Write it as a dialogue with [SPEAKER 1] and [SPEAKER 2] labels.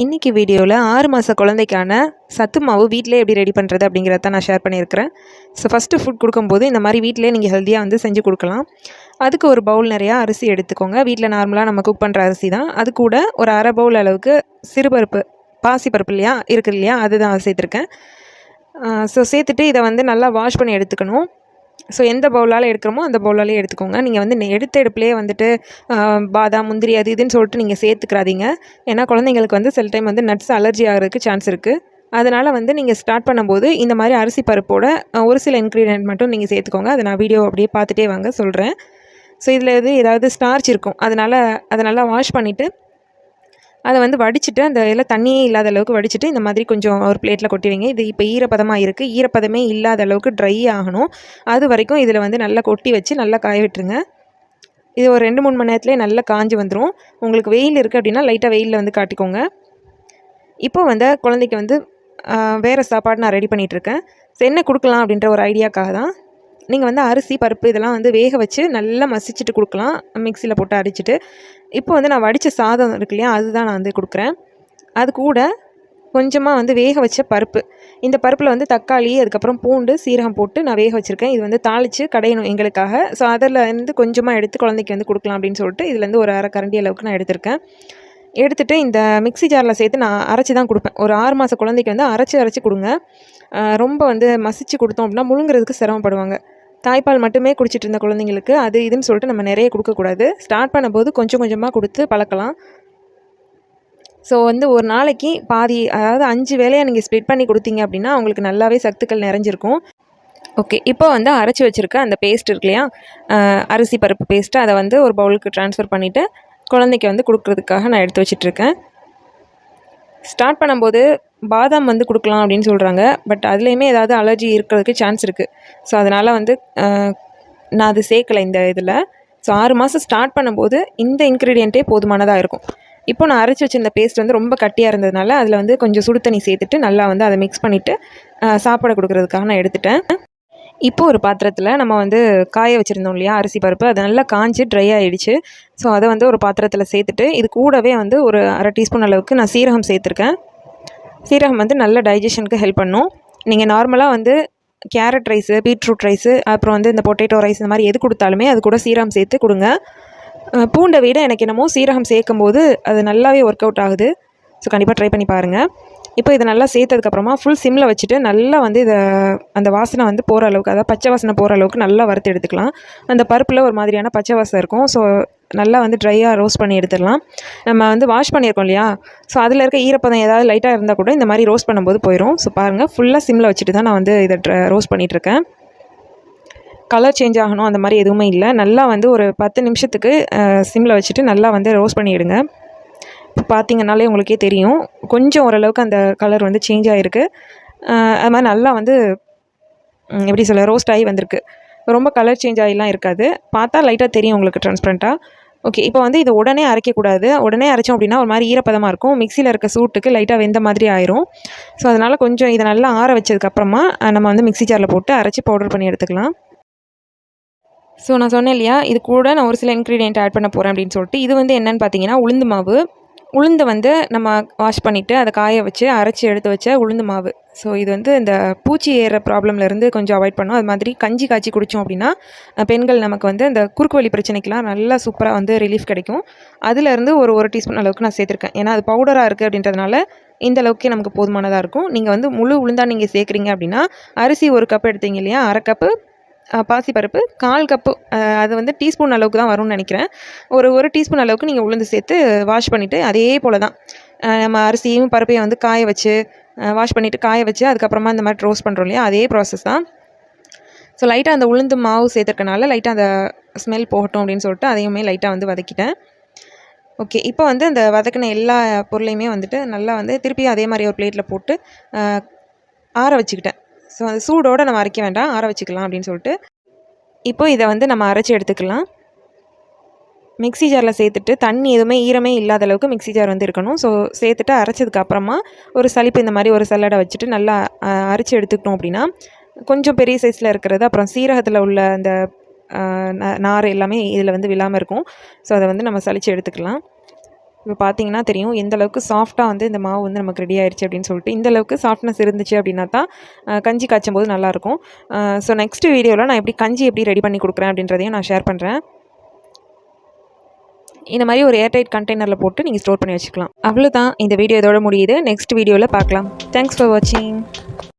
[SPEAKER 1] இன்றைக்கி வீடியோவில் 6 மாத குழந்தைக்கான சத்து மாவு வீட்டிலே எப்படி ரெடி பண்ணுறது அப்படிங்கிறத தான் நான் ஷேர் பண்ணியிருக்கிறேன். ஸோ ஃபஸ்ட்டு ஃபுட் கொடுக்கும்போது இந்த மாதிரி வீட்டிலே நீங்கள் ஹெல்த்தியாக வந்து செஞ்சு கொடுக்கலாம். அதுக்கு ஒரு பவுல் நிறையா அரிசி எடுத்துக்கோங்க. வீட்டில் நார்மலாக நம்ம குக் பண்ணுற அரிசி தான். அது கூட ஒரு அரை பவுல் அளவுக்கு சிறுபருப்பு, பாசிப்பருப்பு இல்லையா இருக்குது இல்லையா, அதுதான் சேர்த்துருக்கேன். ஸோ சேர்த்துட்டு இதை வந்து நல்லா வாஷ் பண்ணி எடுத்துக்கணும். ஸோ எந்த பவுலால் எடுக்கிறோமோ அந்த பவுலாலே எடுத்துக்கோங்க. நீங்கள் வந்து எடுத்த எடுப்புலேயே வந்துட்டு பாதாம், முந்திரி அது இதுன்னு சொல்லிட்டு நீங்கள் சேர்த்துக்கிறாதீங்க. ஏன்னா குழந்தைங்களுக்கு வந்து சில டைம் வந்து நட்ஸ் அலர்ஜி ஆகிறதுக்கு சான்ஸ் இருக்குது. அதனால் வந்து நீங்கள் ஸ்டார்ட் பண்ணும்போது இந்த மாதிரி அரிசி பருப்போட ஒரு சில இன்க்ரீடியன்ட் மட்டும் நீங்கள் சேர்த்துக்கோங்க. அதை நான் வீடியோ அப்படியே பார்த்துட்டே வாங்க சொல்கிறேன். ஸோ இதில் ஏதாவது ஸ்டார்ச் இருக்கும், அதனால் அதை நல்லா வாஷ் பண்ணிவிட்டு அதை வந்து வடிச்சிட்டு அந்த இதில் தண்ணியே இல்லாத அளவுக்கு வடிச்சிட்டு இந்த மாதிரி கொஞ்சம் ஒரு பிளேட்டில் கொட்டி வைங்க. இது இப்போ ஈரப்பதமாக இருக்குது. ஈரப்பதமே இல்லாத அளவுக்கு ட்ரை ஆகணும். அது வரைக்கும் இதில் வந்து நல்லா கொட்டி வச்சு நல்லா காய விட்டுருங்க. இது ஒரு 2-3 மணி நேரத்துலேயே நல்லா காஞ்சி வந்துடும். உங்களுக்கு வெயில் இருக்குது அப்படின்னா லைட்டாக வெயிலில் வந்து காட்டிக்கோங்க. இப்போ வந்து குழந்தைக்கு வந்து வேறு சாப்பாடு நான் ரெடி பண்ணிகிட்ருக்கேன். ஸோ என்ன கொடுக்கலாம் அப்படின்ற ஒரு ஐடியாக்காக தான். நீங்கள் வந்து அரிசி, பருப்பு இதெல்லாம் வந்து வேக வச்சு நல்லா மசிச்சுட்டு கொடுக்கலாம், மிக்சியில் போட்டு அடிச்சுட்டு. இப்போ வந்து நான் வடித்த சாதம் இருக்கு இல்லையா, அதுதான் நான் வந்து கொடுக்குறேன். அது கூட கொஞ்சமாக வந்து வேக வச்ச பருப்பு. இந்த பருப்பில் வந்து தக்காளி, அதுக்கப்புறம் பூண்டு, சீரகம் போட்டு நான் வேக வச்சுருக்கேன். இது வந்து தாளித்து கடையணும் எங்களுக்காக. ஸோ அதில் வந்து கொஞ்சமாக எடுத்து குழந்தைக்கு வந்து கொடுக்கலாம் அப்படின்னு சொல்லிட்டு இதுலேருந்து ஒரு அரை கரண்டி அளவுக்கு நான் எடுத்திருக்கேன். எடுத்துகிட்டு இந்த மிக்ஸி ஜாரில் சேர்த்து நான் அரைச்சி தான் கொடுப்பேன். ஒரு 6 மாத குழந்தைக்கு வந்து அரைச்சி கொடுங்க. ரொம்ப வந்து மசிச்சு கொடுத்தோம் அப்படின்னா முழுங்குறதுக்கு சிரமப்படுவாங்க. தாய்ப்பால் மட்டுமே குடிச்சிட்டு இருந்த குழந்தைங்களுக்கு அது இதுன்னு சொல்லிட்டு நம்ம நிறைய கொடுக்கக்கூடாது. ஸ்டார்ட் பண்ணும்போது கொஞ்சம் கொஞ்சமாக கொடுத்து பழக்கலாம். ஸோ வந்து ஒரு நாளைக்கு பாதி, அதாவது 5 வேளையாக நீங்கள் ஸ்ப்ளிட் பண்ணி கொடுத்தீங்க அப்படின்னா அவங்களுக்கு நல்லாவே சத்துக்கள் நிறைஞ்சிருக்கும். ஓகே, இப்போ வந்து அரைச்சி வச்சுருக்க அந்த பேஸ்ட் இருக்கு இல்லையா, அரிசி பருப்பு பேஸ்ட்டு, அதை வந்து ஒரு பவுலுக்கு ட்ரான்ஸ்ஃபர் பண்ணிவிட்டு குழந்தைக்கு வந்து கொடுக்குறதுக்காக நான் எடுத்து வச்சிட்ருக்கேன். ஸ்டார்ட் பண்ணும்போது பாதாம் வந்து கொடுக்கலாம் அப்படின்னு சொல்கிறாங்க. பட் அதுலேயுமே ஏதாவது அலர்ஜி இருக்கிறதுக்கு சான்ஸ் இருக்குது. ஸோ அதனால் வந்து நான் அது சேர்க்கலை இந்த இதில். ஸோ 6 மாதம் ஸ்டார்ட் பண்ணும்போது இந்த இன்க்ரீடியண்ட்டே போதுமானதாக இருக்கும். இப்போ நான் அரைச்சி வச்சிருந்த பேஸ்ட் வந்து ரொம்ப கட்டியாக இருந்ததுனால அதில் வந்து கொஞ்சம் சுடு தண்ணி சேர்த்துட்டு நல்லா வந்து அதை மிக்ஸ் பண்ணிவிட்டு சாப்பாடு கொடுக்குறதுக்காக நான் எடுத்துட்டேன். இப்போது ஒரு பாத்திரத்தில் நம்ம வந்து காய வச்சுருந்தோம் இல்லையா அரிசி பருப்பு, அது நல்லா காஞ்சி ட்ரை ஆகிடுச்சு. ஸோ அதை வந்து ஒரு பாத்திரத்தில் சேர்த்துட்டு இது கூடவே வந்து ஒரு அரை டீஸ்பூன் அளவுக்கு நான் சீரகம் சேர்த்துருக்கேன். சீரகம் வந்து நல்ல டைஜஷனுக்கு ஹெல்ப் பண்ணும். நீங்கள் நார்மலாக வந்து கேரட் ரைஸு, பீட்ரூட் ரைஸு, அப்புறம் வந்து இந்த பொட்டேட்டோ ரைஸ், இந்த மாதிரி எது கொடுத்தாலுமே அது கூட சீரகம் சேர்த்து கொடுங்க. பூண்டை விட எனக்கு என்னமோ சீரகம் சேர்க்கும்போது அது நல்லாவே ஒர்க் அவுட் ஆகுது. ஸோ கண்டிப்பாக ட்ரை பண்ணி பாருங்கள். இப்போ இதை நல்லா சேர்த்ததுக்கப்புறமா ஃபுல் சிம்மில் வச்சுட்டு நல்லா வந்து இதை அந்த வாசனை வந்து போகிற அளவுக்கு, அதாவது பச்சை வாசனை போகிற அளவுக்கு நல்லா வறுத்து எடுத்துக்கலாம். அந்த பருப்பில் ஒரு மாதிரியான பச்சை வாசனை இருக்கும். ஸோ நல்லா வந்து ட்ரையாக ரோஸ்ட் பண்ணி எடுத்துடலாம். நம்ம வந்து வாஷ் பண்ணியிருக்கோம் இல்லையா, ஸோ அதில் இருக்க ஈரப்பதம் ஏதாவது லைட்டாக இருந்தால் கூட இந்த மாதிரி ரோஸ்ட் பண்ணும்போது போயிடும். ஸோ பாருங்கள், ஃபுல்லாக சிம்மில் வச்சுட்டு தான் நான் வந்து இதை ரோஸ்ட் பண்ணிகிட்ருக்கேன். கலர் சேஞ்ச் ஆகணும் அந்த மாதிரி எதுவுமே இல்லை. நல்லா வந்து ஒரு 10 நிமிஷத்துக்கு சிம்மில் வச்சுட்டு நல்லா வந்து ரோஸ்ட் பண்ணிவிடுங்க. இப்போ பார்த்தீங்கன்னாலே உங்களுக்கே தெரியும், கொஞ்சம் ஓரளவுக்கு அந்த கலர் வந்து சேஞ்ச் ஆகிருக்கு. அது மாதிரி நல்லா வந்து எப்படி சொல்ல, ரோஸ்ட் ஆகி வந்திருக்கு. ரொம்ப கலர் சேஞ்ச் ஆகிலாம் இருக்காது, பார்த்தா லைட்டாக தெரியும் உங்களுக்கு ட்ரான்ஸ்பரண்ட்டாக. ஓகே, இப்போ வந்து இதை உடனே அரைக்கக்கூடாது. உடனே அரைச்சோம் அப்படின்னா ஒரு மாதிரி ஈரப்பதமாக இருக்கும். மிக்சியில் இருக்க சூட்டுக்கு லைட்டாக வெந்த மாதிரி ஆயிரும். ஸோ அதனால் கொஞ்சம் இதை நல்லா ஆற வச்சதுக்கப்புறமா நம்ம வந்து மிக்ஸி ஜாரில் போட்டு அரைச்சி பவுடர் பண்ணி எடுத்துக்கலாம். ஸோ நான் சொன்னேன் இல்லையா, இது கூட நான் ஒரு சில இன்க்ரீடியன்ட் ஆட் பண்ண போகிறேன் அப்படின்னு சொல்லிட்டு. இது வந்து என்னென்னு பார்த்தீங்கன்னா உளுந்து மாவு. உளுந்தை வந்து நம்ம வாஷ் பண்ணிவிட்டு அதை காய வச்சு அரைச்சி எடுத்து வச்ச உளுந்து மாவு. ஸோ இது வந்து இந்த பூச்சி ஏறுற ப்ராப்ளம்லேருந்து கொஞ்சம் அவாய்ட் பண்ணும். அது மாதிரி கஞ்சி காய்ச்சி குடித்தோம் அப்படின்னா பெண்கள் நமக்கு வந்து அந்த குறுக்கு வலி பிரச்சனைக்கெலாம் நல்லா சூப்பராக வந்து ரிலீஃப் கிடைக்கும். அதிலேருந்து ஒரு டீஸ்பூன் அளவுக்கு நான் சேர்த்துருக்கேன். ஏன்னா அது பவுடராக இருக்குது அப்படின்றதுனால இந்த அளவுக்கே நமக்கு போதுமானதாக இருக்கும். நீங்கள் வந்து முழு உளுந்தாக நீங்கள் சேர்க்குறீங்க அப்படின்னா அரிசி 1 கப் எடுத்தீங்க இல்லையா, அரை கப்பு பாசிப்பருப்பு, 1/4 கப்பு, அது வந்து டீஸ்பூன் அளவுக்கு தான் வரும்னு நினைக்கிறேன். ஒரு டீஸ்பூன் அளவுக்கு நீங்கள் உளுந்து சேர்த்து வாஷ் பண்ணிவிட்டு அதே போல் தான் நம்ம அரிசியும் பருப்பையும் வந்து காய வச்சு வாஷ் பண்ணிவிட்டு காய வச்சு அதுக்கப்புறமா இந்த மாதிரி ரோஸ்ட் பண்ணுறோம் இல்லையா, அதே ப்ராசஸ் தான். ஸோ லைட்டாக அந்த உளுந்து மாவு சேர்த்துருக்கனால லைட்டாக அந்த ஸ்மெல் போகட்டும் அப்படின்னு சொல்லிட்டு அதையுமே லைட்டாக வந்து வதக்கிட்டேன். ஓகே, இப்போ வந்து அந்த வதக்கின எல்லா பொருளையுமே வந்துட்டு நல்லா வந்து திருப்பி அதே மாதிரி ஒரு பிளேட்டில் போட்டு ஆற வச்சுக்கிட்டேன். ஸோ அந்த சூடோடு நம்ம அரைக்க வேண்டாம், ஆற வச்சுக்கலாம் அப்படின்னு சொல்லிட்டு. இப்போ இதை வந்து நம்ம அரைச்சி எடுத்துக்கலாம். மிக்ஸி ஜாரில் சேர்த்துட்டு தண்ணி எதுவுமே ஈரமே இல்லாத அளவுக்கு மிக்ஸி ஜார் வந்து இருக்கணும். ஸோ சேர்த்துட்டு அரைச்சதுக்கப்புறமா ஒரு சலிப்பு இந்த மாதிரி ஒரு சல்லடை வச்சுட்டு நல்லா அரைச்சி எடுத்துக்கிட்டோம் அப்படின்னா கொஞ்சம் பெரிய சைஸில் இருக்கிறது, அப்புறம் சீரகத்தில் உள்ள அந்த நார் எல்லாமே இதில் வந்து விழாமல் இருக்கும். ஸோ அதை வந்து நம்ம சலித்து எடுத்துக்கலாம். இப்போ பார்த்தீங்கன்னா தெரியும் எந்த அளவுக்கு சாஃப்ட்டாக வந்து இந்த மாவு வந்து நமக்கு ரெடி ஆயிடுச்சு அப்படின்னு சொல்லிட்டு. இந்த அளவுக்கு சாஃப்ட்னஸ் இருந்துச்சு அப்படின்னா தான் கஞ்சி காய்ச்சும்போது நல்லாயிருக்கும். ஸோ நெக்ஸ்ட் வீடியோவில் நான் கஞ்சி எப்படி ரெடி பண்ணி கொடுக்குறேன் அப்படின்றதையும் நான் ஷேர் பண்ணுறேன். இந்த மாதிரி ஒரு ஏர்டைட் கண்டெய்னரில் போட்டு நீங்கள் ஸ்டோர் பண்ணி வச்சுக்கலாம். அவ்வளோதான், இந்த வீடியோ இதோட முடியுது. நெக்ஸ்ட் வீடியோவில் பார்க்கலாம். தேங்க்ஸ் ஃபார் வாட்சிங்.